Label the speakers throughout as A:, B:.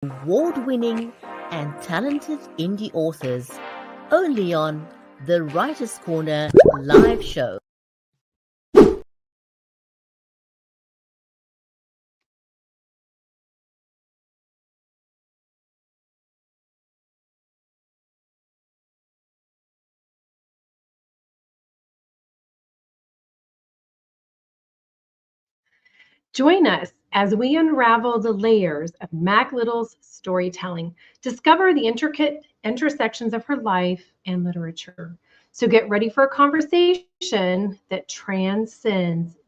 A: award-winning and talented indie authors, only on the Writer's Corner live show.
B: Join us as we unravel the layers of Mack Little's storytelling, discover the intricate intersections of her life and literature. So get ready for a conversation that transcends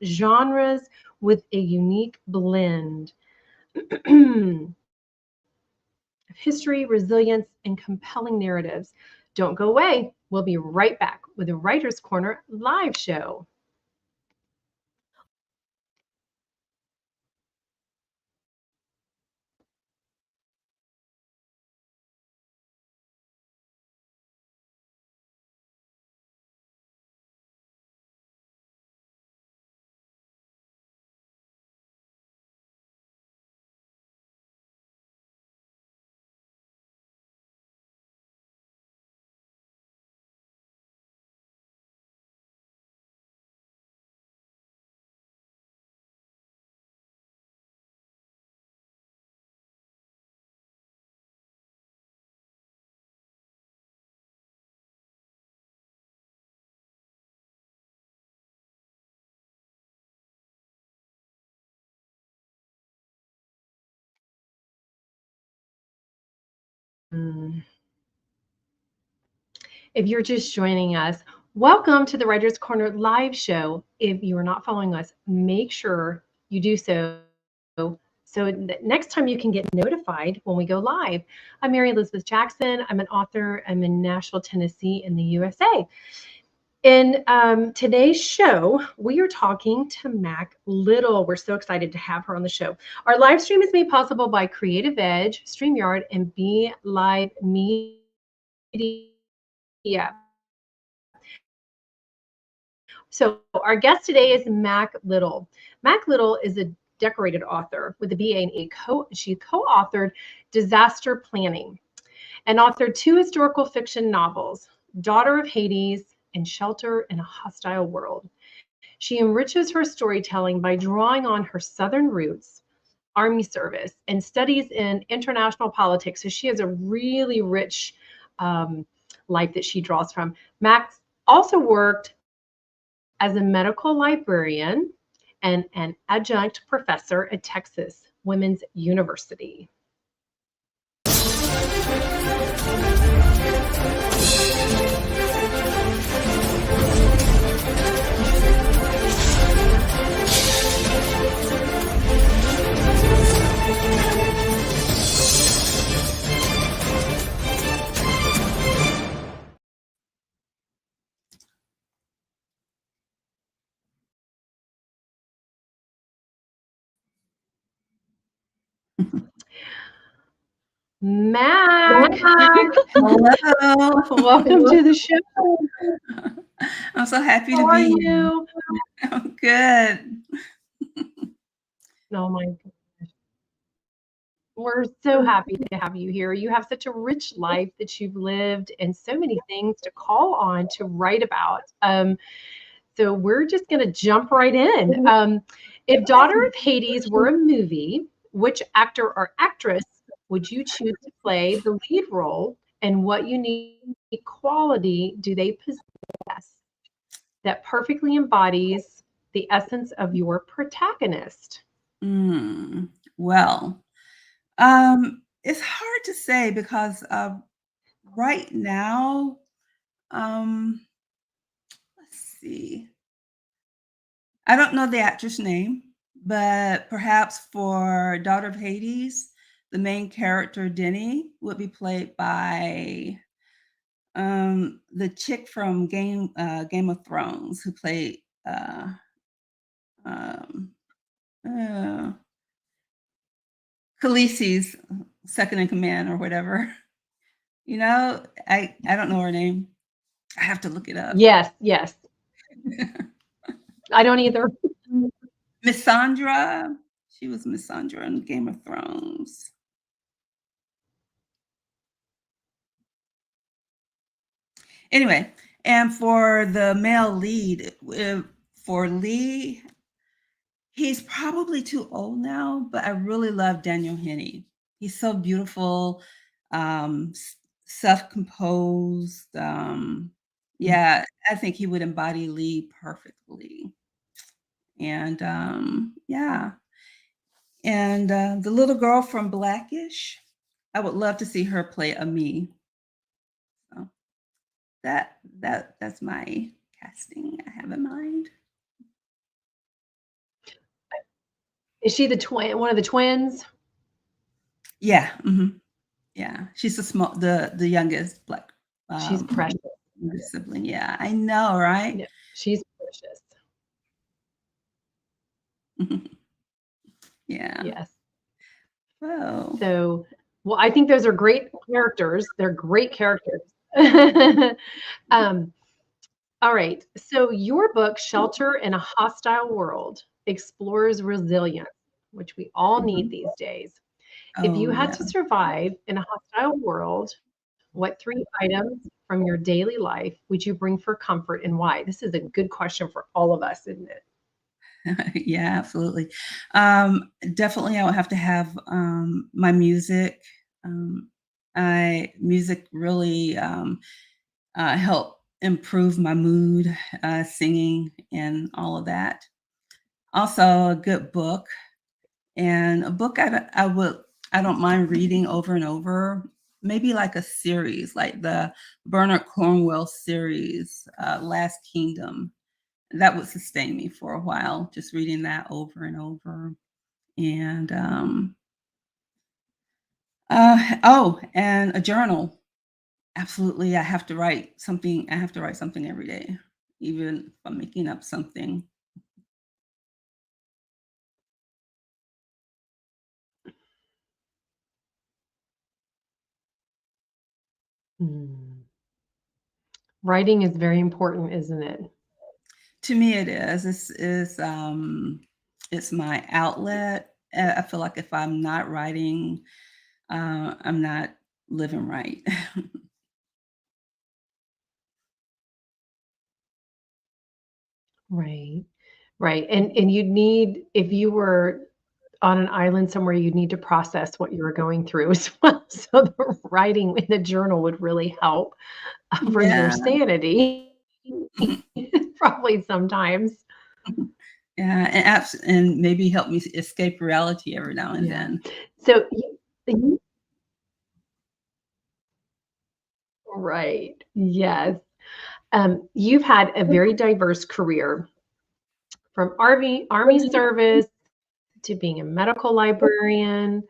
B: genres with a unique blend of history, resilience, and compelling narratives. Don't go away. We'll be right back with the Writer's Corner live show. If you're just joining us, welcome to the Writer's Corner live show. If you are not following us, make sure you do so that next time you can get notified when we go live. I'm Mary Elizabeth Jackson. I'm an author. I'm in Nashville, Tennessee in the USA. In today's show, we are talking to Mack Little. We're so excited to have her on the show. Our live stream is made possible by Creative Edge, StreamYard, and Be Live Media. So our guest today is Mack Little. Mack Little is a decorated author with a BA and she co-authored Disaster Planning and authored 2 historical fiction novels, Daughter of Hades and Shelter in a Hostile World. She enriches her storytelling by drawing on her Southern roots, Army service, and studies in international politics. So she has a really rich life that she draws from. Mack also worked as a medical librarian and an adjunct professor at Texas Women's University. Mack,
C: hello.
B: Welcome to the show.
C: I'm so happy to
B: How are
C: be
B: you?
C: here. I'm good.
B: Oh my gosh. We're so happy to have you here. You have such a rich life that you've lived and so many things to call on to write about. So we're just going to jump right in. If Daughter of Hades were a movie, which actor or actress would you choose to play the lead role, and what unique quality do they possess that perfectly embodies the essence of your protagonist?
C: Well, it's hard to say because right now, let's see. I don't know the actress name, but perhaps for Daughter of Hades, the main character, Denny, would be played by the chick from Game of Thrones who played Khaleesi's second in command or whatever. You know, I don't know her name. I have to look it up.
B: Yes. I don't either.
C: Miss Sandra. She was Missandra in Game of Thrones. Anyway, and for the male lead, for Lee, he's probably too old now, but I really love Daniel Henney. He's so beautiful, self-composed. Yeah, I think he would embody Lee perfectly. And yeah. And the little girl from Blackish, I would love to see her play Ami. So that's my casting I have in mind.
B: Is she the twin? One of the twins?
C: Yeah. Yeah. She's the youngest Black.
B: She's precious.
C: Sibling. Yeah, I know, right?
B: Yeah, she's precious.
C: Yeah.
B: Yes.
C: Oh.
B: So, well, I think those are great characters. They're great characters. All right. So your book, Shelter in a Hostile World, explores resilience, which we all need these days. If you
C: Oh,
B: had
C: yeah.
B: to survive in a hostile world, what 3 items from your daily life would you bring for comfort and why? This is a good question for all of us, isn't it?
C: Yeah, absolutely. Definitely, I would have to have my music. Music really help improve my mood, singing and all of that. Also, a good book, and a book I don't mind reading over and over. Maybe like a series, like the Bernard Cornwell series, Last Kingdom. That would sustain me for a while, just reading that over and over. And and a journal. Absolutely, I have to write something. I have to write something every day, even if I'm making up something.
B: Writing is very important, isn't it?
C: To me, it is. It's my outlet. I feel like if I'm not writing, I'm not living right.
B: Right. Right. And you'd need, if you were on an island somewhere, you'd need to process what you were going through as well. So the writing in the journal would really help for your
C: Yeah.
B: sanity, probably sometimes.
C: Yeah, and maybe help me escape reality every now and
B: Yeah.
C: then.
B: So right. Yes. You've had a very diverse career from army service to being a medical librarian.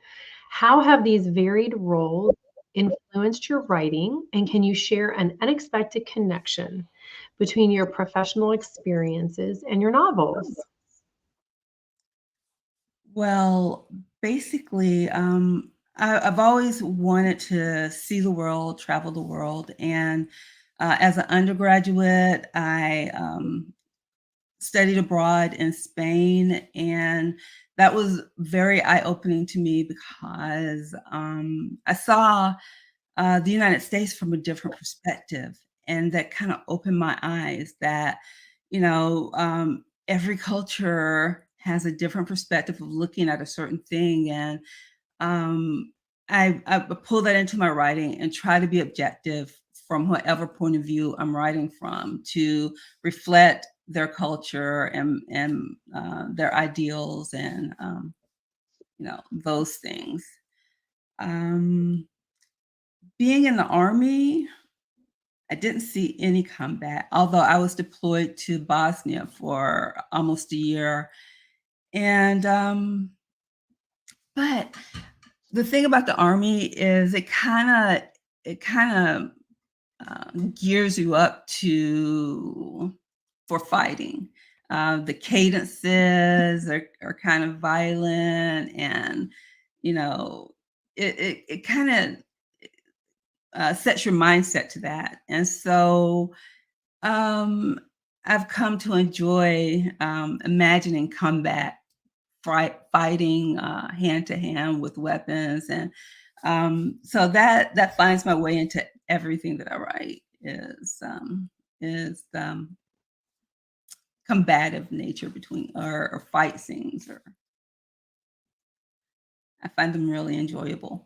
B: How have these varied roles influenced your writing? And can you share an unexpected connection between your professional experiences and your novels?
C: Well, basically, I've always wanted to see the world, travel the world, and as an undergraduate, I studied abroad in Spain, and that was very eye-opening to me because I saw the United States from a different perspective, and that kind of opened my eyes that, every culture has a different perspective of looking at a certain thing, and um, I pull that into my writing and try to be objective from whatever point of view I'm writing from to reflect their culture and their ideals and those things. Um, Being in the army, I didn't see any combat, although I was deployed to Bosnia for almost a year. And but the thing about the army is it kind of gears you up for fighting. The cadences are kind of violent, and it kind of sets your mindset to that. And so um, I've come to enjoy imagining combat fighting hand to hand with weapons, and so that finds my way into everything that I write is combative nature between or fight scenes, or I find them really enjoyable.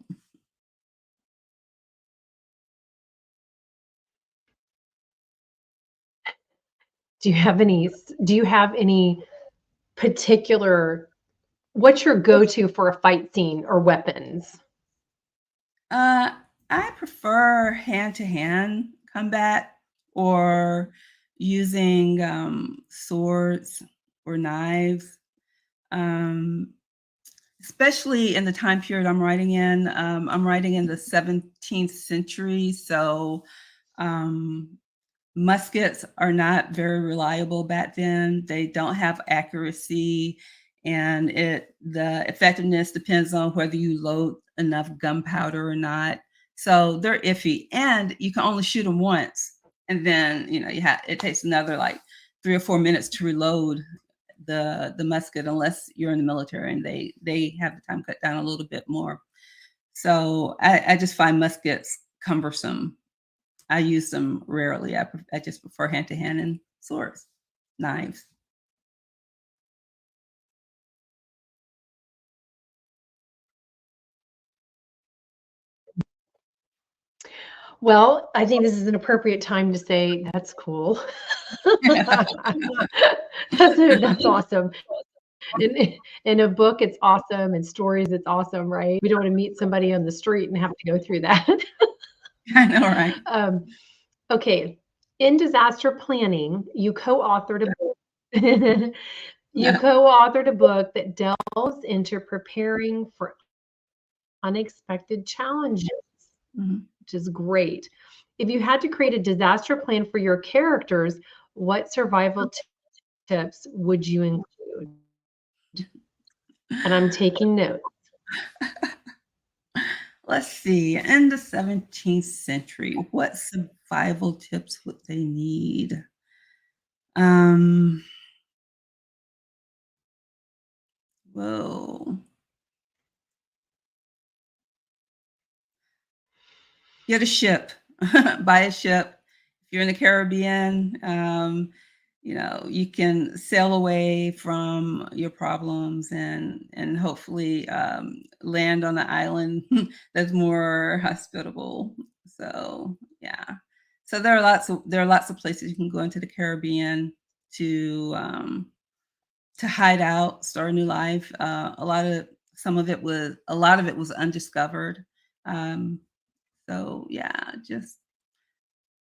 B: Do you have any particular, what's your go-to for a fight scene or weapons?
C: I prefer hand-to-hand combat, or using swords or knives, especially in the time period I'm writing in. I'm writing in the 17th century, so muskets are not very reliable back then. They don't have accuracy, and the effectiveness depends on whether you load enough gunpowder or not. So they're iffy, and you can only shoot them once, and then it takes another like 3 or 4 minutes to reload the musket, unless you're in the military and they have the time cut down a little bit more. So I just find muskets cumbersome. I use them rarely. I just prefer hand-to-hand and swords, knives.
B: Well, I think this is an appropriate time to say that's cool. That's awesome. In a book, it's awesome. In stories, it's awesome, right? We don't want to meet somebody on the street and have to go through that.
C: I know, right?
B: Okay. In disaster planning, you co-authored a book. You co-authored a book that delves into preparing for unexpected challenges, which is great. If you had to create a disaster plan for your characters, what survival tips would you include? And I'm taking notes.
C: Let's see. In the 17th century, what survival tips would they need? Whoa. Get a ship. Buy a ship. If you're in the Caribbean, you can sail away from your problems and hopefully land on an island that's more hospitable. So yeah. So there are lots of places you can go into the Caribbean to hide out, start a new life. A lot of it was undiscovered. So yeah, just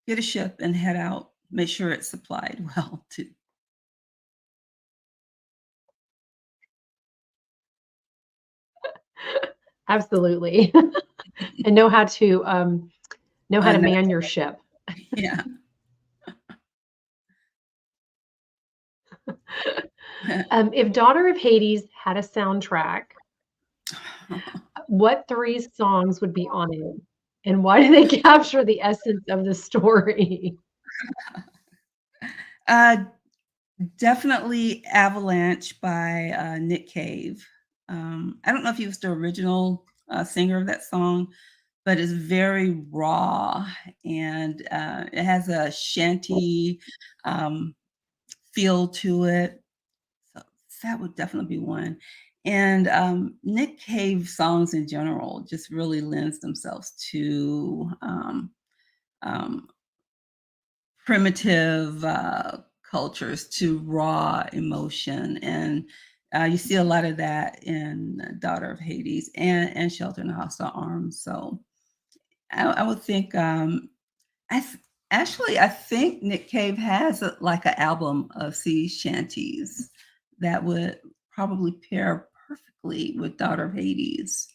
C: get a ship and head out. Make sure it's supplied well too.
B: Absolutely. And know how to man your ship.
C: Yeah.
B: If Daughter of Hades had a soundtrack, what 3 songs would be on it? And why do they capture the essence of the story?
C: Definitely Avalanche by Nick Cave. I don't know if he was the original singer of that song, but it's very raw, and it has a shanty feel to it. So that would definitely be one. And Nick Cave songs in general just really lends themselves to primitive cultures, to raw emotion, and you see a lot of that in Daughter of Hades and Shelter in the Hostile Arms. So I would think I think Nick Cave has like an album of sea shanties that would probably pair perfectly with Daughter of Hades.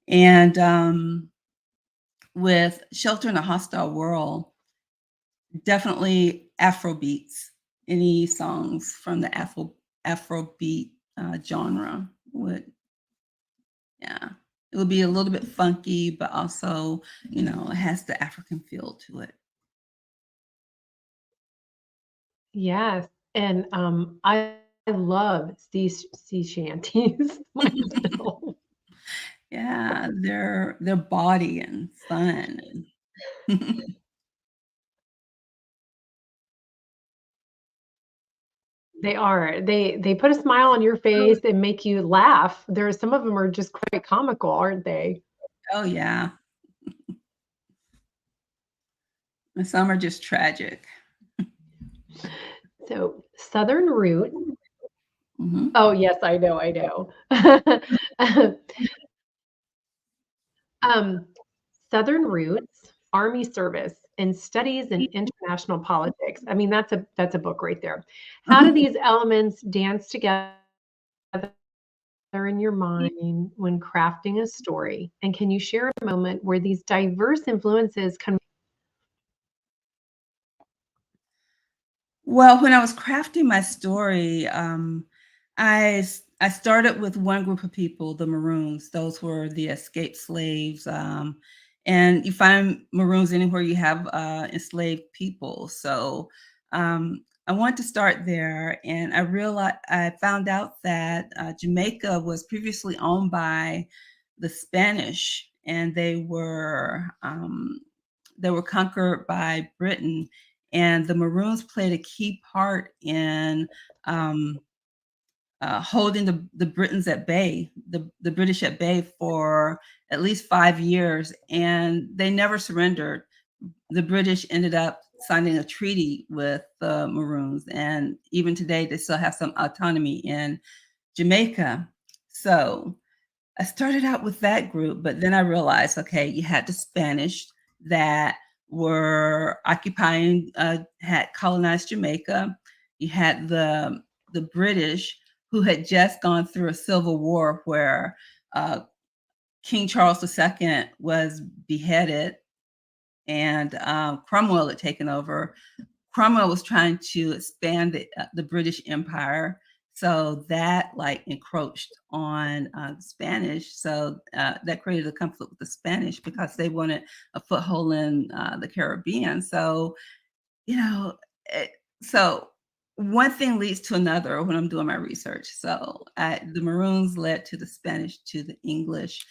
C: And with Shelter in a Hostile World, definitely Afro beats. Any songs from the Afrobeat genre would, yeah, it would be a little bit funky, but also, it has the African feel to it.
B: Yes. And I love sea shanties myself.
C: Yeah, they're body and fun.
B: They are. They put a smile on your face and make you laugh. Some of them are just quite comical, aren't they?
C: Oh yeah. And some are just tragic.
B: So Southern Root.
C: Mhm.
B: Oh yes, I know, I know. um, Southern Roots, Army Service, and Studies in International Politics. I mean, that's a book right there. How do these elements dance together in your mind when crafting a story? And can you share a moment where these diverse influences
C: Well, when I was crafting my story, I started with one group of people, the Maroons. Those were the escaped slaves, and you find Maroons anywhere you have enslaved people. So I wanted to start there, and I found out that Jamaica was previously owned by the Spanish, and they were conquered by Britain, and the Maroons played a key part in holding the Britons at bay, the British at bay for at least 5 years, and they never surrendered. The British ended up signing a treaty with the Maroons, and even today they still have some autonomy in Jamaica. So I started out with that group, but then I realized, okay, you had the Spanish that were occupying, had colonized Jamaica. You had the British who had just gone through a civil war where uh, King Charles II was beheaded and Cromwell had taken over. Cromwell was trying to expand the British Empire, so that like encroached on Spanish. So that created a conflict with the Spanish because they wanted a foothold in the Caribbean. So you know, it, so one thing leads to another when I'm doing my research. So the Maroons led to the Spanish, to the English,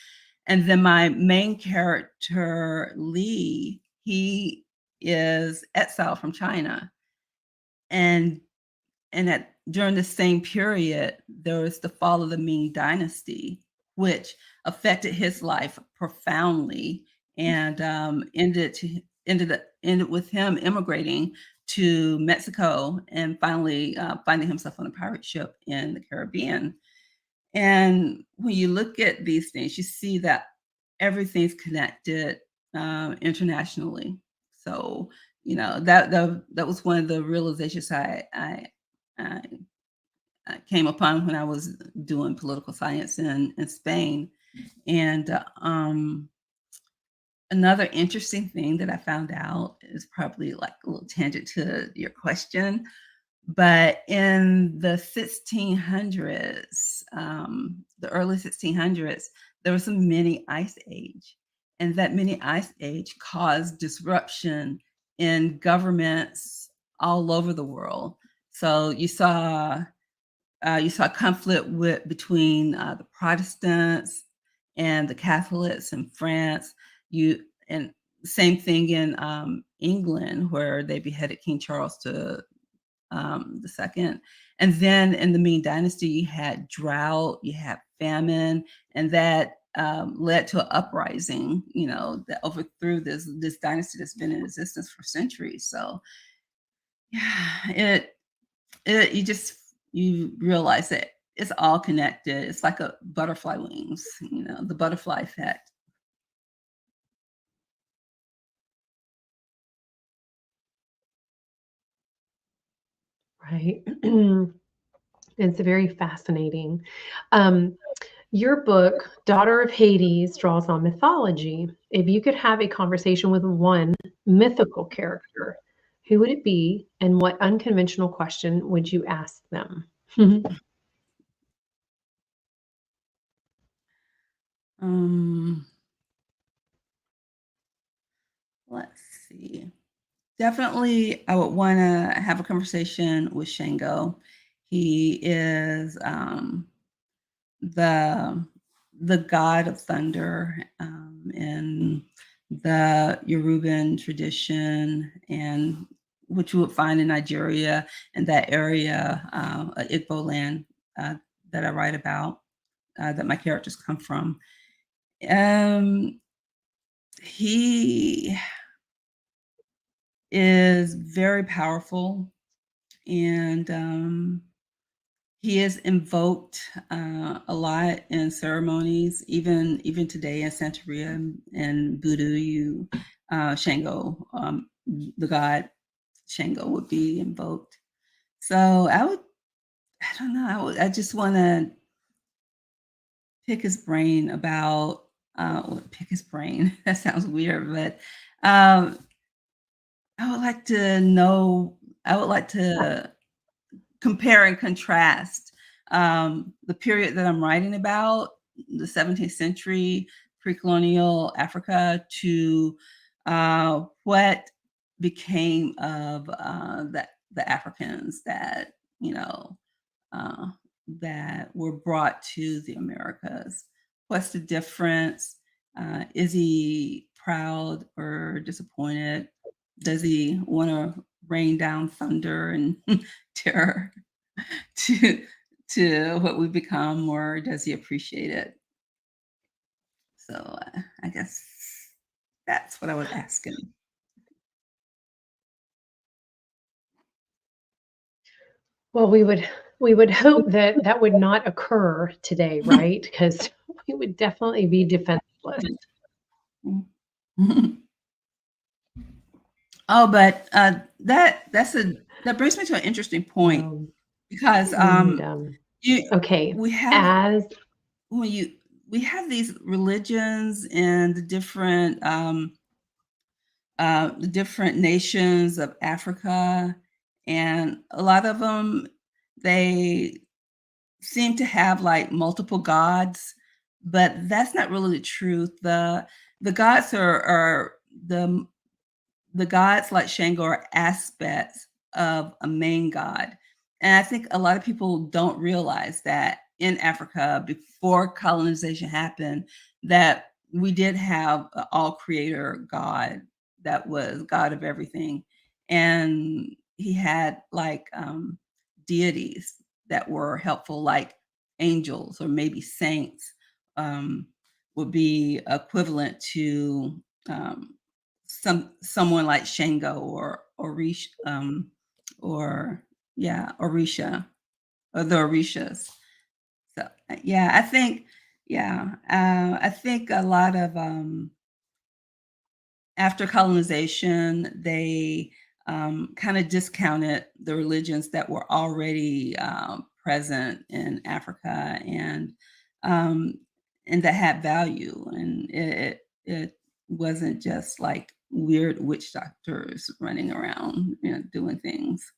C: and then my main character Lee, he is exiled from China, and during the same period, there was the fall of the Ming Dynasty, which affected his life profoundly, and ended with him immigrating to Mexico and finally finding himself on a pirate ship in the Caribbean. And when you look at these things, you see that everything's connected internationally. So that was one of the realizations I came upon when I was doing political science in Spain. And another interesting thing that I found out is probably like a little tangent to your question, but in the 1600s, the early 1600s, there was a mini ice age, and that mini ice age caused disruption in governments all over the world. So you saw conflict between the Protestants and the Catholics in France. And same thing in England, where they beheaded King Charles the second. And then in the Ming Dynasty, you had drought, you had famine, and that led to an uprising, that overthrew this dynasty that's been in existence for centuries. So yeah, you realize that it's all connected. It's like a butterfly wings, the butterfly effect.
B: right? It's very fascinating. Your book, Daughter of Hades, draws on mythology. If you could have a conversation with one mythical character, who would it be, and what unconventional question would you ask them?
C: Um, let's see. Definitely, I would want to have a conversation with Shango. He is the god of thunder in the Yoruban tradition, and which you would find in Nigeria and that area, Igbo land that I write about, that my characters come from. He is very powerful, and he is invoked a lot in ceremonies, even today in Santeria and Voodoo. Shango, the god Shango, would be invoked. So I don't know. I just want to pick his brain about. Pick his brain. That sounds weird, but I would like to know. I would like to compare and contrast the period that I'm writing about, the 17th century pre-colonial Africa, to what became of the Africans that that were brought to the Americas. What's the difference? Is he proud or disappointed? Does he want to rain down thunder and terror to what we become, or does he appreciate it? So I guess that's what I would ask him.
B: Well, we would hope that that would not occur today, right? Because we would definitely be defenseless.
C: Oh, but that brings me to an interesting point, because
B: okay,
C: we have we have these religions and the different nations of Africa, and a lot of them, they seem to have like multiple gods, but that's not really the truth. The gods are the gods like Shango are aspects of a main god. And I think a lot of people don't realize that in Africa, before colonization happened, that we did have an all creator God that was God of everything. And he had like deities that were helpful, like angels or maybe saints, would be equivalent to someone like Shango or Orisha, Orisha, or the Orishas. So I think a lot of after colonization, they kind of discounted the religions that were already present in Africa, and that had value, and it wasn't just like weird witch doctors running around, doing things.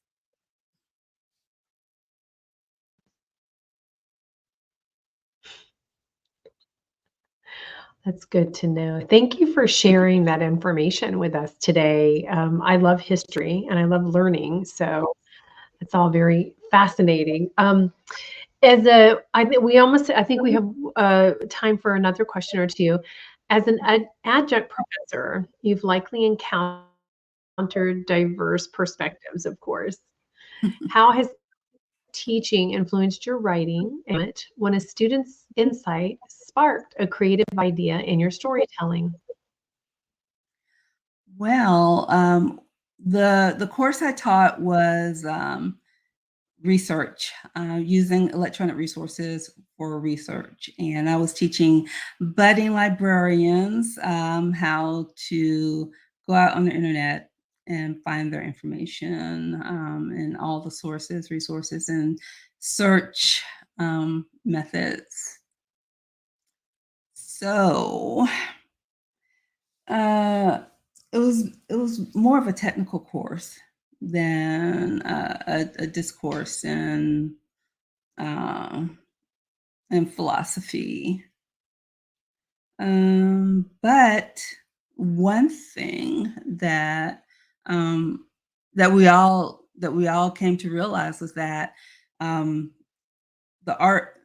B: That's good to know. Thank you for sharing that information with us today. I love history and I love learning, so it's all very fascinating. I think we have time for another question or two. As an adjunct professor, you've likely encountered diverse perspectives, of course. How has teaching influenced your writing, and when a student's insight sparked a creative idea in your storytelling?
C: Well, the course I taught was research, using electronic resources for research. And I was teaching budding librarians how to go out on the internet and find their information, and all the sources, resources, and search methods. So it was more of a technical course than a discourse in philosophy. But one thing that that we all came to realize was that the art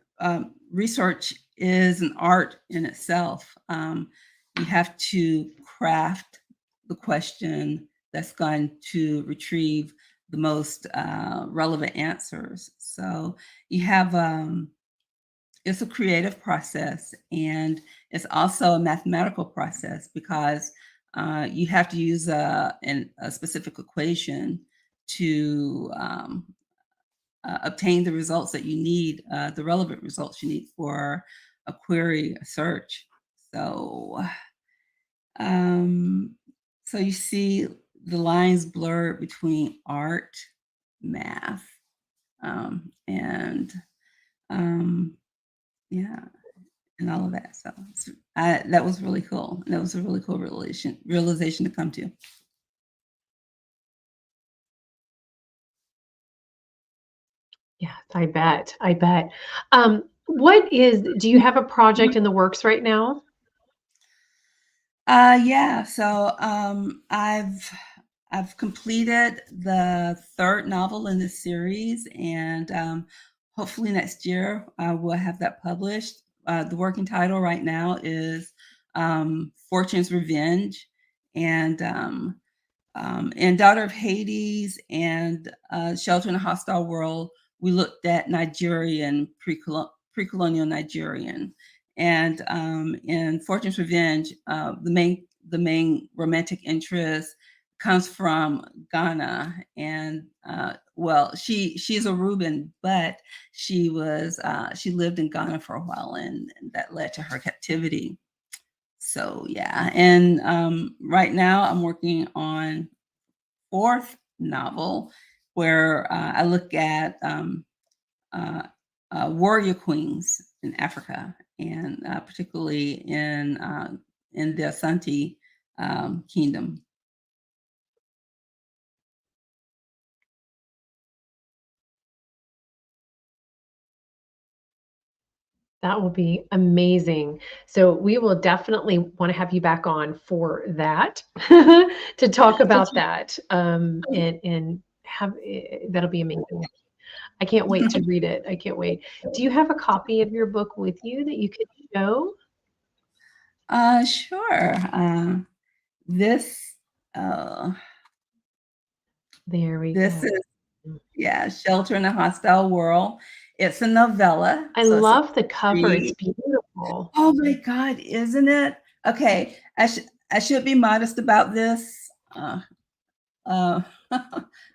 C: research is an art in itself. You have to craft the question that's going to retrieve the most relevant answers. So you have it's a creative process, and it's also a mathematical process because you have to use a specific equation to obtain the results that you need, the relevant results you need for a query, a search. So, so you see the lines blurred between art, math, and yeah, and all of that. So that was really cool. That was a really cool realization to come to.
B: Yes, I bet. I bet. Do you have a project in the works right now?
C: Yeah. So I've completed the third novel in this series, and hopefully next year we'll have that published. The working title right now is Fortune's Revenge, and Daughter of Hades and Shelter in a Hostile World, we looked at Nigerian, pre-colonial Nigerian. And in Fortune's Revenge, the main romantic interest comes from Ghana. And well, she's a Reuben, but she lived in Ghana for a while, and that led to her captivity. So yeah, and right now I'm working on fourth novel where I look at warrior queens in Africa, and particularly in the Asante kingdom.
B: That will be amazing. So we will definitely want to have you back on for that to talk about that. And have that'll be amazing. I can't wait to read it. I can't wait. Do you have a copy of your book with you that you could show?
C: Sure. This uh,
B: There we
C: this
B: go.
C: is Shelter in a Hostile World. It's a novella,
B: I
C: so it's a
B: love the cover. It's
C: read.
B: beautiful.
C: Oh my God, isn't it? Okay, I should be modest about this. Uh, I'm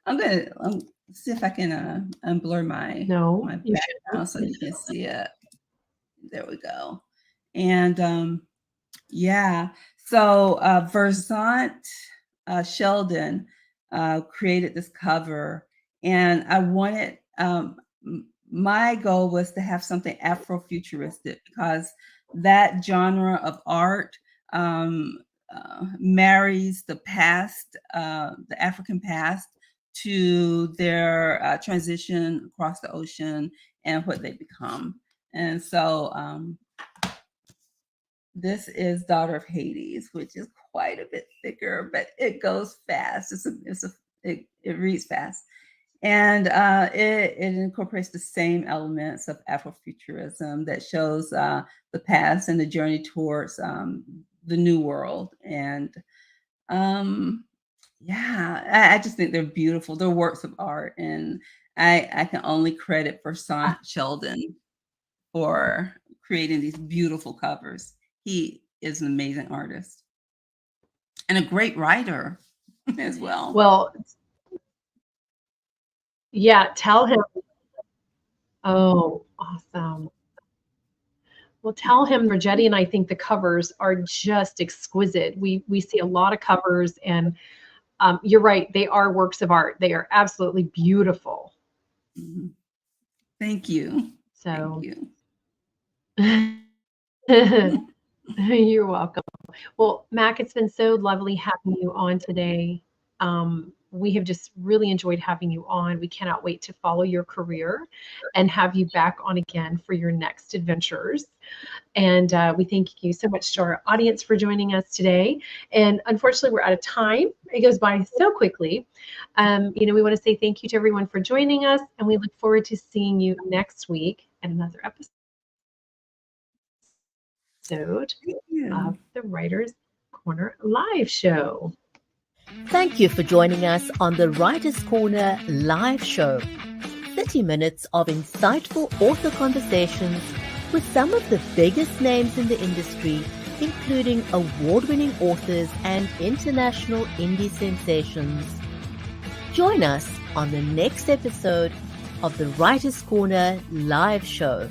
C: gonna see if I can unblur my
B: No, you
C: background so you can see it. There we go. And yeah, so Versant Sheldon created this cover, and I wanted my goal was to have something Afrofuturistic because that genre of art marries the past, the African past, to their transition across the ocean and what they become. And so this is Daughter of Hades, which is quite a bit thicker, but it goes fast. It reads fast. And it incorporates the same elements of Afrofuturism that shows the past and the journey towards the new world. And yeah, I just think they're beautiful. They're works of art. And I can only credit Versant Sheldon for creating these beautiful covers. He is an amazing artist and a great writer as well.
B: Well, yeah, tell him. Oh, awesome. Well, tell him Rajetti and I think the covers are just exquisite. We see a lot of covers, and you're right, they are works of art. They are absolutely beautiful.
C: Mm-hmm. Thank you.
B: So
C: Thank you.
B: you're welcome. Well, Mac, it's been so lovely having you on today. We have just really enjoyed having you on. We cannot wait to follow your career and have you back on again for your next adventures. And we thank you so much to our audience for joining us today. And unfortunately, we're out of time. It goes by so quickly. We want to say thank you to everyone for joining us, and we look forward to seeing you next week at another episode of the Writers Corner Live Show.
A: Thank you for joining us on the Writers Corner Live Show. 30 minutes of insightful author conversations with some of the biggest names in the industry, including award-winning authors and international indie sensations. Join us on the next episode of the Writers Corner Live Show.